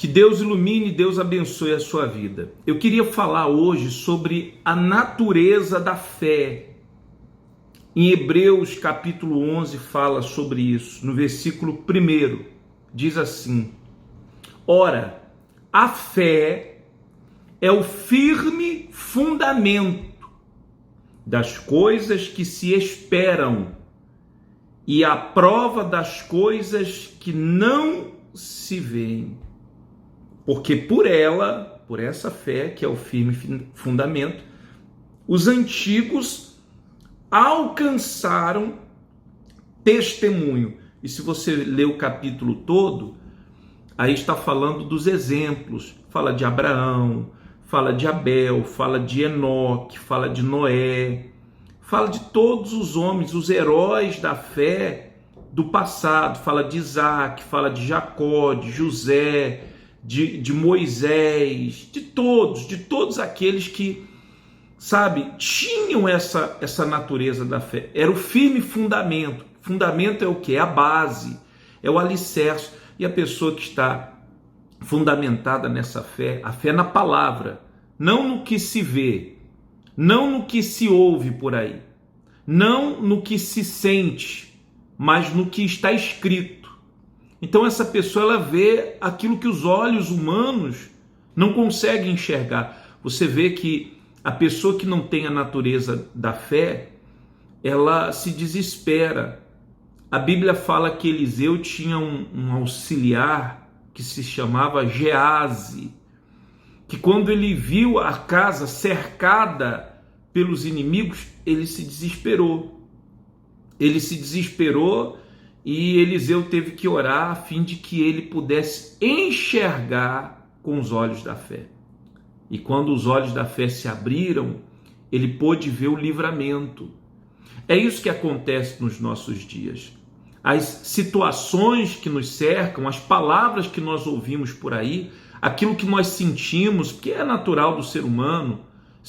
Que Deus ilumine, Deus abençoe a sua vida. Eu queria falar hoje sobre a natureza da fé. Em Hebreus capítulo 11 fala sobre isso. No versículo 1 diz assim: ora, a fé é o firme fundamento das coisas que se esperam e a prova das coisas que não se veem. Porque por ela, por essa fé, que é o firme fundamento, os antigos alcançaram testemunho. E se você ler o capítulo todo, aí está falando dos exemplos. Fala de Abraão, fala de Abel, fala de Enoque, fala de Noé, fala de todos os homens, os heróis da fé do passado. Fala de Isaac, fala de Jacó, de José, de Moisés, de todos aqueles que, sabe, tinham essa natureza da fé. Era o firme fundamento. Fundamento é o que? É a base, é o alicerce. E a pessoa que está fundamentada nessa fé, a fé na palavra, não no que se vê, não no que se ouve por aí, não no que se sente, mas no que está escrito. Então essa pessoa, ela vê aquilo que os olhos humanos não conseguem enxergar. Você vê que a pessoa que não tem a natureza da fé, ela se desespera. A Bíblia fala que Eliseu tinha um auxiliar que se chamava Gease, que quando ele viu a casa cercada pelos inimigos, ele se desesperou. Ele se desesperou e Eliseu teve que orar a fim de que ele pudesse enxergar com os olhos da fé. E quando os olhos da fé se abriram, ele pôde ver o livramento. É isso que acontece nos nossos dias. As situações que nos cercam, as palavras que nós ouvimos por aí, aquilo que nós sentimos, que é natural do ser humano,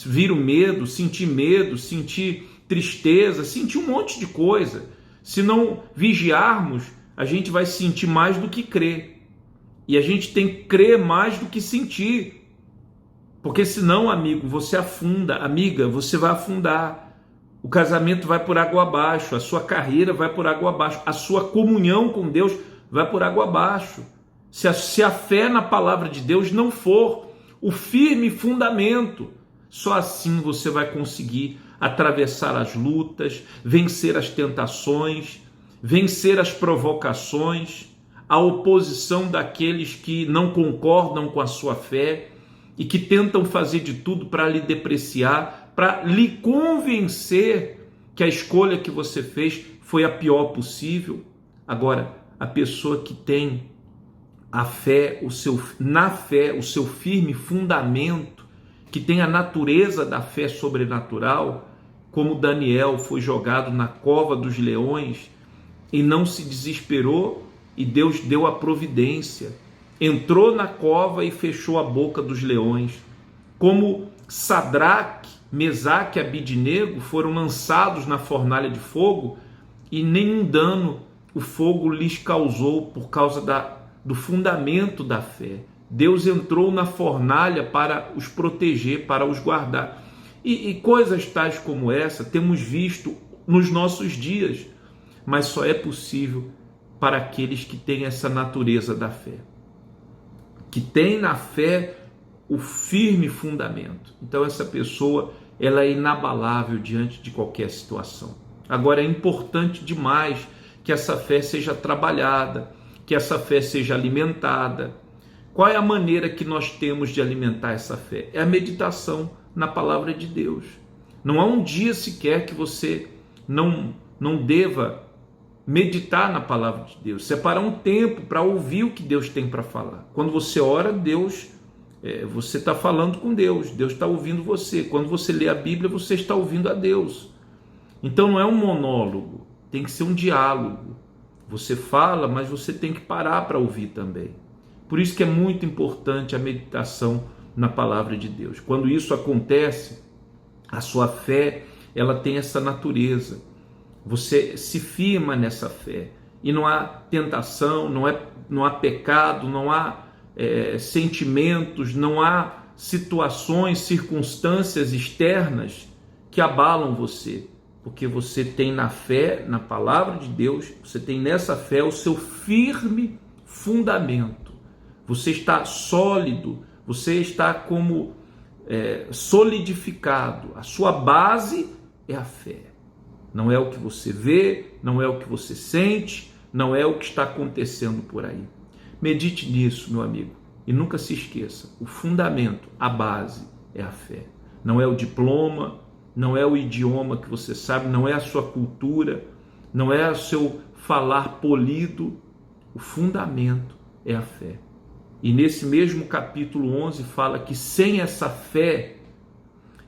vir o medo, sentir tristeza, sentir um monte de coisa. Se não vigiarmos, a gente vai sentir mais do que crer. E a gente tem que crer mais do que sentir. Porque senão, amigo, você afunda. Amiga, você vai afundar. O casamento vai por água abaixo. A sua carreira vai por água abaixo. A sua comunhão com Deus vai por água abaixo. Se a fé na palavra de Deus não for o firme fundamento, só assim você vai conseguir atravessar as lutas, vencer as tentações, vencer as provocações, a oposição daqueles que não concordam com a sua fé e que tentam fazer de tudo para lhe depreciar, para lhe convencer que a escolha que você fez foi a pior possível. Agora, a pessoa que tem a fé, o seu firme fundamento, que tem a natureza da fé sobrenatural, como Daniel foi jogado na cova dos leões e não se desesperou, e Deus deu a providência, entrou na cova e fechou a boca dos leões. Como Sadraque, Mesaque e Abidnego foram lançados na fornalha de fogo e nenhum dano o fogo lhes causou por causa do fundamento da fé. Deus entrou na fornalha para os proteger, para os guardar. E coisas tais como essa temos visto nos nossos dias, mas só é possível para aqueles que têm essa natureza da fé, que tem na fé o firme fundamento. Então essa pessoa, ela é inabalável diante de qualquer situação. Agora, é importante demais que essa fé seja trabalhada, que essa fé seja alimentada. Qual é a maneira que nós temos de alimentar essa fé? É a meditação na palavra de Deus. Não há um dia sequer que você não deva meditar na palavra de Deus, separar um tempo para ouvir o que Deus tem para falar. Quando você ora, você está falando com Deus, Deus está ouvindo você. Quando você lê a Bíblia, você está ouvindo a Deus. Então não é um monólogo, tem que ser um diálogo. Você fala, mas você tem que parar para ouvir também. Por isso que é muito importante a meditação na palavra de Deus. Quando isso acontece, a sua fé, ela tem essa natureza. Você se firma nessa fé. E não há tentação, não há pecado, não há sentimentos, não há situações, circunstâncias externas que abalam você, porque você tem na fé, na palavra de Deus, você tem nessa fé o seu firme fundamento. Você está sólido, você está como solidificado. A sua base é a fé. Não é o que você vê, não é o que você sente, não é o que está acontecendo por aí. Medite nisso, meu amigo, e nunca se esqueça, o fundamento, a base é a fé. Não é o diploma, não é o idioma que você sabe, não é a sua cultura, não é o seu falar polido, o fundamento é a fé. E nesse mesmo capítulo 11 fala que sem essa fé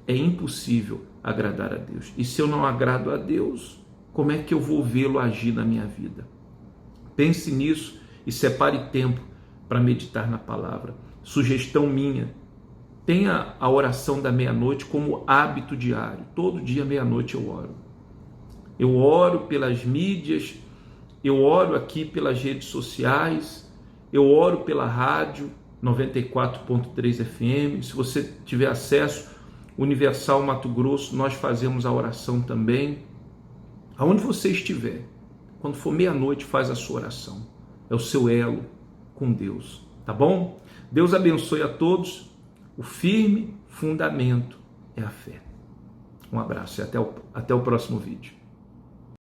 é impossível agradar a Deus. E se eu não agrado a Deus, como é que eu vou vê-lo agir na minha vida? Pense nisso e separe tempo para meditar na palavra. Sugestão minha, tenha a oração da meia-noite como hábito diário. Todo dia, meia-noite, eu oro. Eu oro pelas mídias, eu oro aqui pelas redes sociais, eu oro pela rádio 94.3 FM. Se você tiver acesso, Universal Mato Grosso, nós fazemos a oração também. Aonde você estiver, quando for meia-noite, faz a sua oração. É o seu elo com Deus, tá bom? Deus abençoe a todos. O firme fundamento é a fé. Um abraço e até o próximo vídeo.